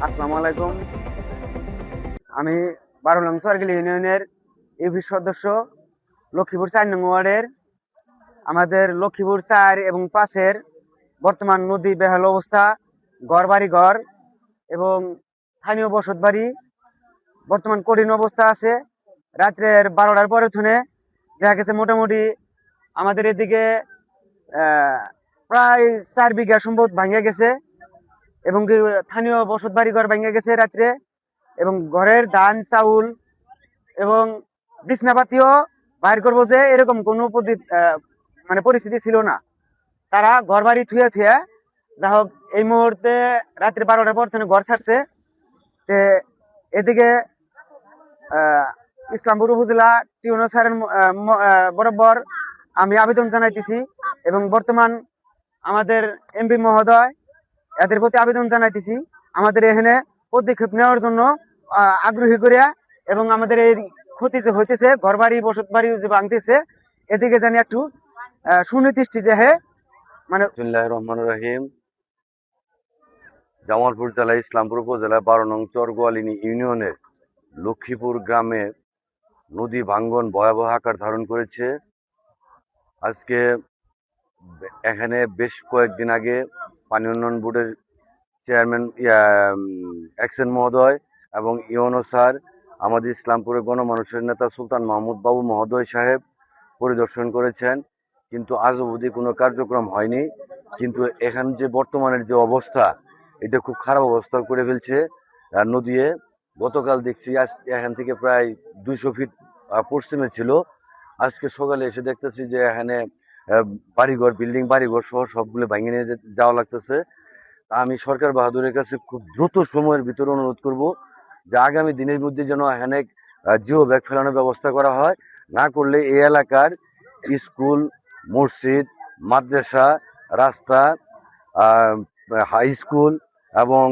আসসালামু আলাইকুম। আমি 12 নং সরকারি ইউনিয়নের ইউপি সদস্য, লক্ষ্মীপুর 4 নং ওয়ার্ডের। আমাদের লক্ষ্মীপুর 4 এবং 5-এর বর্তমান নদী বেহাল অবস্থা, ঘর এবং স্থানীয় বসত বাড়ি বর্তমান কঠিন অবস্থা আছে। রাত্রের 12টার পরে শুনে দেখা গেছে মোটামুটি আমাদের এদিকে প্রায় 4 বিঘা সম্পদ ভাঙে গেছে এবং স্থানীয় বসত বাড়ি ঘর ভেঙে গেছে রাত্রে, এবং ঘরের ধান চাউল এবং বিছনাপাতিও বাইর করবো যে এরকম কোনো মানে পরিস্থিতি ছিল না। তারা ঘর বাড়ি থুয়ে যা হোক এই মুহূর্তে রাত্রি 12টার পর থেকে ঘর ছাড়ছে। এদিকে ইসলামপুর উপজেলা টিউনো স্যারের বরাবর আমি আবেদন জানাইতেছি এবং বর্তমান আমাদের এমপি মহোদয় এদের প্রতি আবেদন জানাইতেছি আমাদের এখানে পদক্ষেপ নেওয়ার জন্য আগ্রহী করিয়া, এবং আমাদের এই ক্ষতি যে হইতেছে ঘর বাড়ি বসত বাড়ি যে ভাঙতেছে এদিকে জানি একটু সুনির্দিষ্ট দেহে। মানে বিসমিল্লাহির রহমানির রহিম। জামালপুর জেলা ইসলামপুর উপজেলা 12 নং চরগোয়ালিনী ইউনিয়নের লক্ষ্মীপুর গ্রামে নদী ভাঙ্গন ভয়াবহ আকার ধারণ করেছে। আজকে এখানে বেশ কয়েকদিন আগে পানি উন্নয়ন বোর্ডের চেয়ারম্যান এক্সেন মহোদয় এবং ইউনো স্যার, আমাদের ইসলামপুরের গণমানুষের নেতা সুলতান মাহমুদ বাবু মহোদয় সাহেব পরিদর্শন করেছেন, কিন্তু আজ অবধি কোনো কার্যক্রম হয়নি। কিন্তু এখান যে বর্তমানের যে অবস্থা, এটা খুব খারাপ অবস্থা করে ফেলছে নদী। গতকাল দেখছি এখান থেকে প্রায় 200 ফিট পশ্চিমে ছিল, আজকে সকালে এসে দেখতেছি যে এখানে বাড়িঘর বিল্ডিং বাড়িঘর সহ সবগুলো ভেঙে নিয়ে যাওয়া লাগতেছে। আমি সরকার বাহাদুরের কাছে খুব দ্রুত সময়ের ভিতরে অনুরোধ করব যে আগামী দিনের মধ্যে যেন এখানে জিও ব্যাগ ফেলানোর ব্যবস্থা করা হয়। না করলে এই এলাকার স্কুল, মসজিদ, মাদ্রাসা, রাস্তা, হাই স্কুল এবং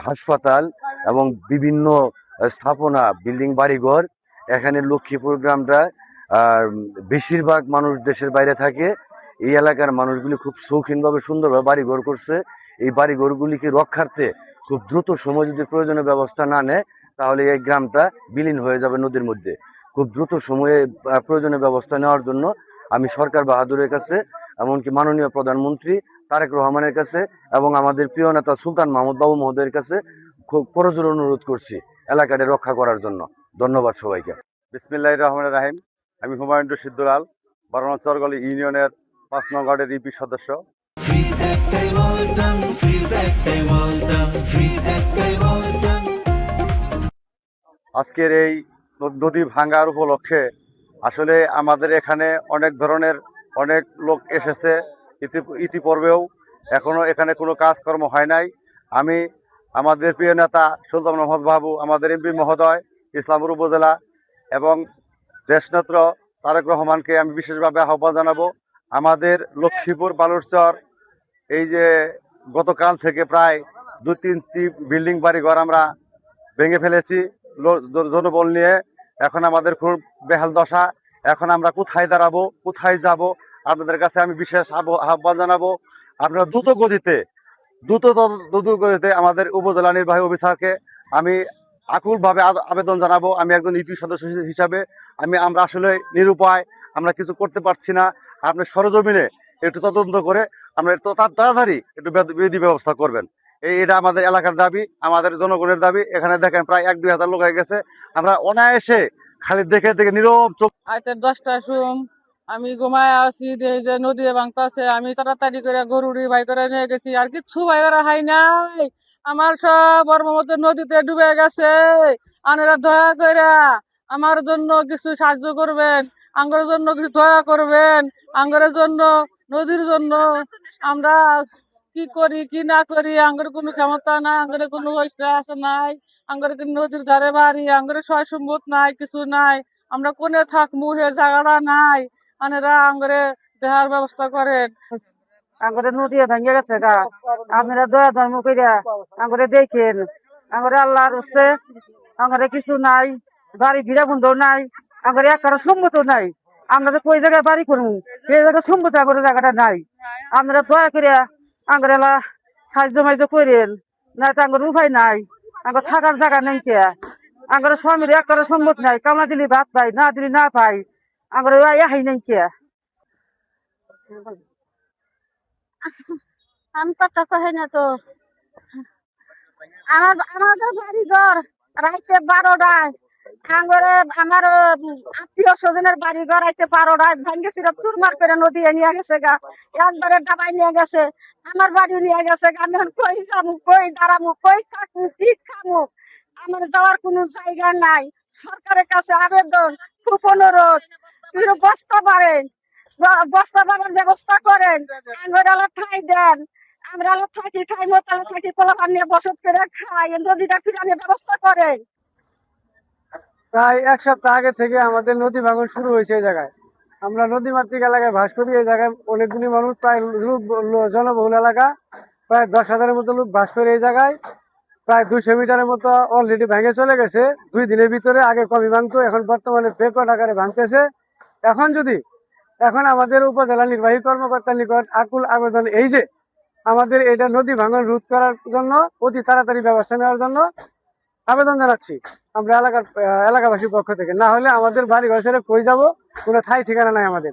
হাসপাতাল এবং বিভিন্ন স্থাপনা বিল্ডিং বাড়িঘর, এখানে লক্ষ্মীপুর গ্রামটা বেশিরভাগ মানুষ দেশের বাইরে থাকে। এই এলাকার মানুষগুলি খুব শৌখিনভাবে সুন্দরভাবে বাড়িঘর করছে। এই বাড়িঘরগুলিকে রক্ষার্থে খুব দ্রুত সময় যদি প্রয়োজনীয় ব্যবস্থা না নেয় তাহলে এই গ্রামটা বিলীন হয়ে যাবে নদীর মধ্যে। খুব দ্রুত সময়ে প্রয়োজনীয় ব্যবস্থা নেওয়ার জন্য আমি সরকার বাহাদুরের কাছে, এমনকি মাননীয় প্রধানমন্ত্রী তারেক রহমানের কাছে এবং আমাদের প্রিয় নেতা সুলতান মাহমুদ বাবু মহোদয়ের কাছে খুব করজোড়ে অনুরোধ করছি এলাকাটা রক্ষা করার জন্য। ধন্যবাদ সবাইকে। বিসমিল্লাহির রহমানির রহিম। আমি হুমায়ুন সিদ্ধুলাল, 12 নং চরগলি ইউনিয়নের 5 নং ওয়ার্ডের ইউপি সদস্য। আজকের এই নদী ভাঙ্গার উপলক্ষে আসলে আমাদের এখানে অনেক ধরনের অনেক লোক এসেছে ইতিপূর্বেও, এখনো এখানে কোনো কাজকর্ম হয় নাই। আমি আমাদের প্রিয় নেতা সুলতান মোহাম্মদ বাবু, আমাদের এমপি মহোদয় ইসলামপুর উপজেলা এবং দেশনেত্র তারেক রহমানকে আমি বিশেষভাবে আহ্বান জানাবো। আমাদের লক্ষ্মীপুর বালুরচর এই যে গতকাল থেকে প্রায় 2-3টি বিল্ডিং বাড়িঘর আমরা ভেঙে ফেলেছি জনবল নিয়ে। এখন আমাদের খুব বেহাল দশা। এখন আমরা কোথায় দাঁড়াবো, কোথায় যাব? আপনাদের কাছে আমি বিশেষ আহ্বান জানাবো, আপনারা দ্রুত গতিতে আমাদের উপজেলা নির্বাহী অফিসারকে আমি আকুলভাবে আবেদন জানাবো। আমি একজন ইপি সদস্য হিসাবে আমরা আসলে নিরুপায়, আমরা কিছু করতে পারছি না। আপনি সরজমিনে একটু তদন্ত করে আমরা একটু তাড়াতাড়ি একটু বিধি ব্যবস্থা করবেন। এটা আমাদের এলাকার দাবি, আমাদের জনগণের দাবি। এখানে দেখেন প্রায় 1-2 হাজার লোক হয়ে গেছে। আমরা অনায়াসে খালি দেখে দেখে নীরব চোখ। আইতে 10টার সময় আমি ঘুমায় আছি, এই যে নদী ভাঙতাছে, আমি তাড়াতাড়ি করে গরুড়ি ভাই করে নিয়ে গেছি, আর কিচ্ছু ভাই করা হয় নাই। আমার সব বর্মমতে নদীতে ডুবে গেছে। আপনারা দয়া করে আমার জন্য কিছু সাহায্য করবেন, আঙ্গরের জন্য কিছু দয়া করবেন, আঙ্গরের জন্য, নদীর জন্য। আমরা কি করি কি না করি, আঙ্গরের কোনো ক্ষমতা নাই, আঙ্গরের কোনো আছে নাই, আঙ্গরের নদীর ধারে বাড়ি, আঙ্গরের সয় সম্পদ নাই, কিছু নাই। আমরা কোনে থাকবো, হে জায়গাটা নাই। আনেরা আঙ্গরে দেহার ব্যবস্থা করেন। আঙ্গরে নদী ভেঙে গেছে গা, আপনারা দয়া ধর্ম কইরা আঙ্গরে দেখেন। আঙ্গরে আল্লাহর হচ্ছে আঙ্গরে কিছু নাই, বাড়ি ভিড়া বন্ধ নাই, আঙ্গরে এক কারো সম্মত নাই। আমরা তো কই জায়গায় বাড়ি করবো, এই জায়গায় সম্মত আঙ্গরে জায়গাটা নাই। আপনারা দয়া করিয়া আঙ্গরে এলা সাহায্য মাইজ করেন, না তো আঙ্গর উপায় নাই। আঙ্গর থাকার জায়গা নেই কে, আঙ্গর স্বামীর এক কারো সম্মত নাই। কামনা দিলি ভাত পাই, না দিলি না পাই। আঙ্গর হাই নেই কে। আমি কথা কহে না তো। আমাদের বাড়ি ঘর রাইতে 12টায়, আঙ্গরে আমার আত্মীয় স্বজনের বাড়ি ঘর রাইতে 12টায় ভাঙ্গেছিল, চুরমার করে নদী নিয়ে গেছে গা, একবারে ডাবাই নিয়ে গেছে, আমার বাড়ি নিয়ে গেছে গা। আমি এখন কই যাবো, কই দাঁড়াবো, কই থাকবো, কি খামু? আমার যাওয়ার কোনো জায়গা নাই। সরকারের কাছে আবেদন, খুব অনুরোধ, একটু বস্তা পারেন, বস্তা পাবেন ব্যবস্থা করেন, আঙ্গরালা ঠাই দেন। আমরা থাকি, ঠাই মতালে থাকি, পোলাপান নিয়ে বসত করে খাই, নদীটা ফিরানোর ব্যবস্থা করেন। প্রায় 1 সপ্তাহ আগে থেকে আমাদের নদী ভাঙন শুরু হয়েছে এই জায়গায়। আমরা নদীমাতৃক এলাকায় বাস করি। এই জায়গায় অনেকগুলি মানুষ, প্রায় জনবহুল এলাকা, প্রায় 10,000-এর মতো লোক বাস করে এই জায়গায়। প্রায় 200 মিটারের মতো অলরেডি ভেঙে চলে গেছে 2 দিনের ভিতরে। আগে কমই ভাঙতো, এখন বর্তমানে রেকর্ড আকারে ভাঙতেছে। এখন আমাদের উপজেলা নির্বাহী কর্মকর্তার নিকট আকুল আবেদন এই যে আমাদের এটা নদী ভাঙন রোধ করার জন্য অতি তাড়াতাড়ি ব্যবস্থা নেওয়ার জন্য আবেদন জানাচ্ছি আমরা এলাকাবাসীর পক্ষ থেকে। না হলে আমাদের বাড়ি ঘর ছেড়ে কই যাবো, কোনো ঠাই ঠিকানা নাই আমাদের।